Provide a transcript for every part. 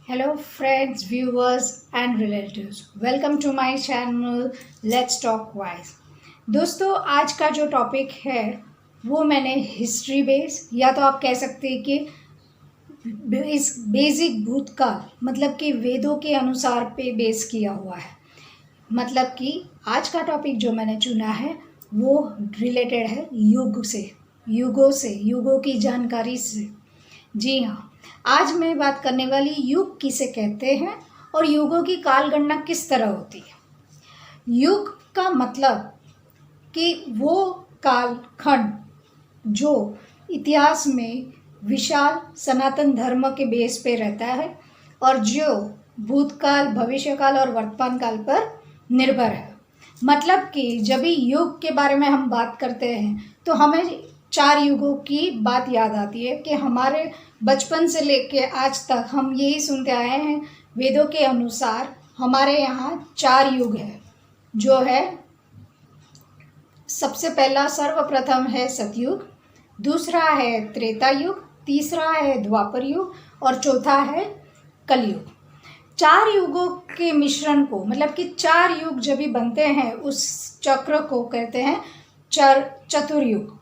Hello friends, viewers and relatives. Welcome to my channel Let's Talk Wise. दोस्तों आज का जो टॉपिक है वो मैंने हिस्ट्री बेस या तो आप कह सकते हैं कि इस बेसिक भूतकाल मतलब कि वेदों के अनुसार पे बेस किया हुआ है। मतलब कि आज का टॉपिक जो मैंने चुना है वो रिलेटेड है युगों की जानकारी से। जी हाँ, आज मैं बात करने वाली युग किसे कहते हैं और युगों की काल गणना किस तरह होती है। युग का मतलब कि वो कालखंड जो इतिहास में विशाल सनातन धर्म के बेस पे रहता है और जो भूतकाल, भविष्यकाल और वर्तमान काल पर निर्भर है। मतलब कि जब भी युग के बारे में हम बात करते हैं तो हमें 4 युगों की बात याद आती है कि हमारे बचपन से लेके आज तक हम यही सुनते आए हैं। वेदों के अनुसार हमारे यहाँ 4 युग है, जो है सबसे पहला सर्वप्रथम है सतयुग, दूसरा है त्रेता युग, तीसरा है द्वापर युग और चौथा है कलयुग। 4 युगों के मिश्रण को मतलब कि 4 युग जब भी बनते हैं उस चक्र को कहते हैं चतुर्युग।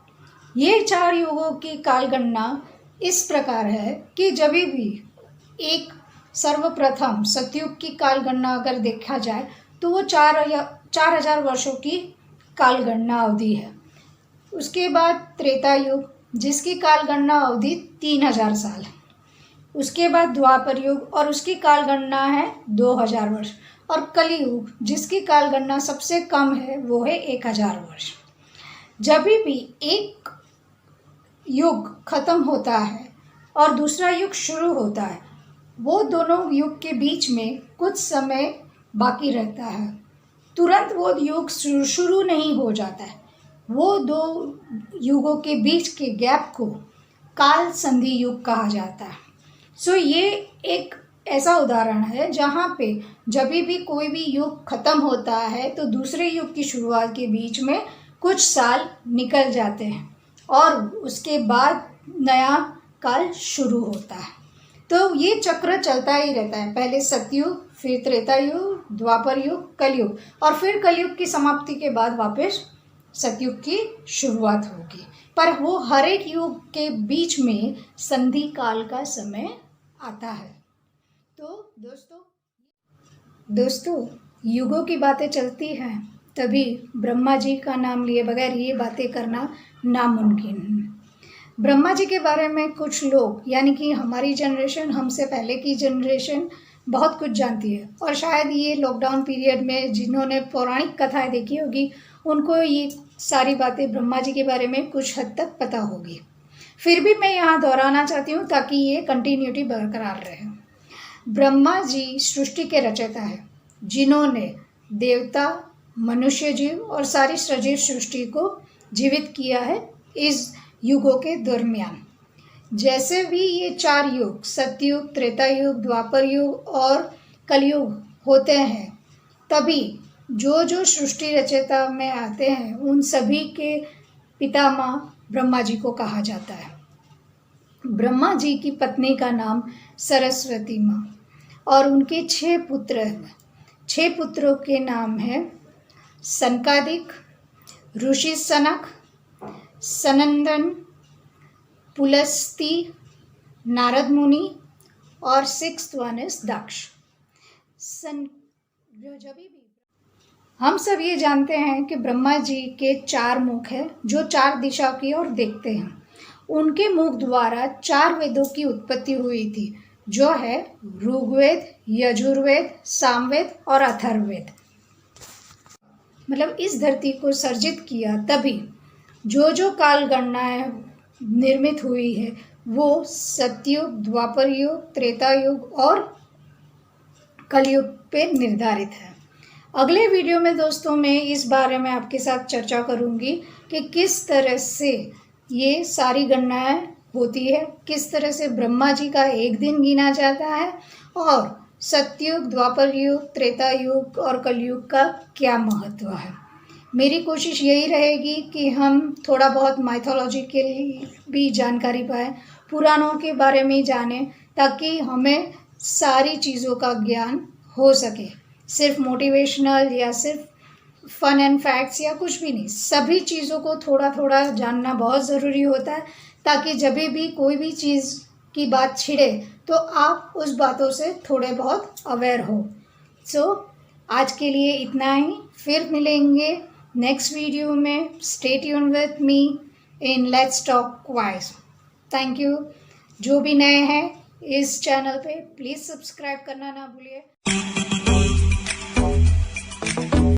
ये 4 युगों की कालगणना इस प्रकार है कि जब भी एक सर्वप्रथम सतयुग की कालगणना अगर देखा जाए तो वो 4000 वर्षों की कालगणना अवधि है। उसके बाद त्रेता युग जिसकी कालगणना अवधि 3000 साल है। उसके बाद द्वापर युग और उसकी कालगणना है 2000 वर्ष और कलयुग जिसकी कालगणना सबसे कम है वो है 1000 वर्ष। जब भी एक युग खत्म होता है और दूसरा युग शुरू होता है, वो दोनों युग के बीच में कुछ समय बाकी रहता है। तुरंत वो युग शुरू नहीं हो जाता है। वो 2 युगों के बीच के गैप को काल संधि युग कहा जाता है। सो ये एक ऐसा उदाहरण है जहाँ पे जब भी कोई भी युग खत्म होता है तो दूसरे युग की शुरुआत के बीच में कुछ साल निकल जाते हैं और उसके बाद नया काल शुरू होता है। तो ये चक्र चलता ही रहता है, पहले सतयुग, फिर त्रेता युग, द्वापर युग, कलयुग और फिर कलयुग की समाप्ति के बाद वापस सतयुग की शुरुआत होगी। पर वो हर एक युग के बीच में संधि काल का समय आता है। तो दोस्तों युगों की बातें चलती हैं तभी ब्रह्मा जी का नाम लिए बगैर ये बातें करना नामुमकिन है। ब्रह्मा जी के बारे में कुछ लोग यानी कि हमारी जनरेशन, हमसे पहले की जनरेशन बहुत कुछ जानती है और शायद ये लॉकडाउन पीरियड में जिन्होंने पौराणिक कथाएं देखी होगी उनको ये सारी बातें ब्रह्मा जी के बारे में कुछ हद तक पता होगी। फिर भी मैं यहाँ दोहराना चाहती हूँ ताकि ये कंटिन्यूटी बरकरार रहे। ब्रह्मा जी सृष्टि के रचयिता है जिन्होंने देवता, मनुष्य जीव और सारी सजीव सृष्टि को जीवित किया है इस युगों के दरमियान। जैसे भी ये 4 युग सतयुग, त्रेता युग, द्वापर युग और कलयुग होते हैं तभी जो सृष्टि रचयिता में आते हैं उन सभी के पितामह ब्रह्मा जी को कहा जाता है। ब्रह्मा जी की पत्नी का नाम सरस्वती माँ और उनके 6 पुत्र हैं। 6 पुत्रों के नाम है सनकादिक, ऋषि सनक, सनंदन, पुलस्ती, नारद मुनि और 6th वन इज दक्ष। हम सब ये जानते हैं कि ब्रह्मा जी के 4 मुख हैं जो 4 दिशा की ओर देखते हैं। उनके मुख द्वारा 4 वेदों की उत्पत्ति हुई थी जो है ऋग्वेद, यजुर्वेद, सामवेद और अथर्ववेद। मतलब इस धरती को सर्जित किया तभी जो काल गणनाएं निर्मित हुई है वो सतयुग, द्वापर युग, त्रेता युग और कलयुग पे निर्धारित है। अगले वीडियो में दोस्तों मैं इस बारे में आपके साथ चर्चा करूंगी कि किस तरह से ये सारी गणनाएं होती है, किस तरह से ब्रह्मा जी का एक दिन गिना जाता है और सतयुग, द्वापर युग, त्रेता युग और कलयुग का क्या महत्व है। मेरी कोशिश यही रहेगी कि हम थोड़ा बहुत माइथोलॉजी के भी जानकारी पाएँ, पुराणों के बारे में जानें ताकि हमें सारी चीज़ों का ज्ञान हो सके। सिर्फ मोटिवेशनल या सिर्फ फन एंड फैक्ट्स या कुछ भी नहीं, सभी चीज़ों को थोड़ा थोड़ा जानना बहुत ज़रूरी होता है, ताकि जब भी कोई भी चीज़ की बात छिड़े तो आप उस बातों से थोड़े बहुत अवेयर हो। सो आज के लिए इतना ही, फिर मिलेंगे नेक्स्ट वीडियो में। Stay tune with me in let's talk quiz. Thank you. जो भी नए हैं इस चैनल पे प्लीज़ सब्सक्राइब करना ना भूलिए।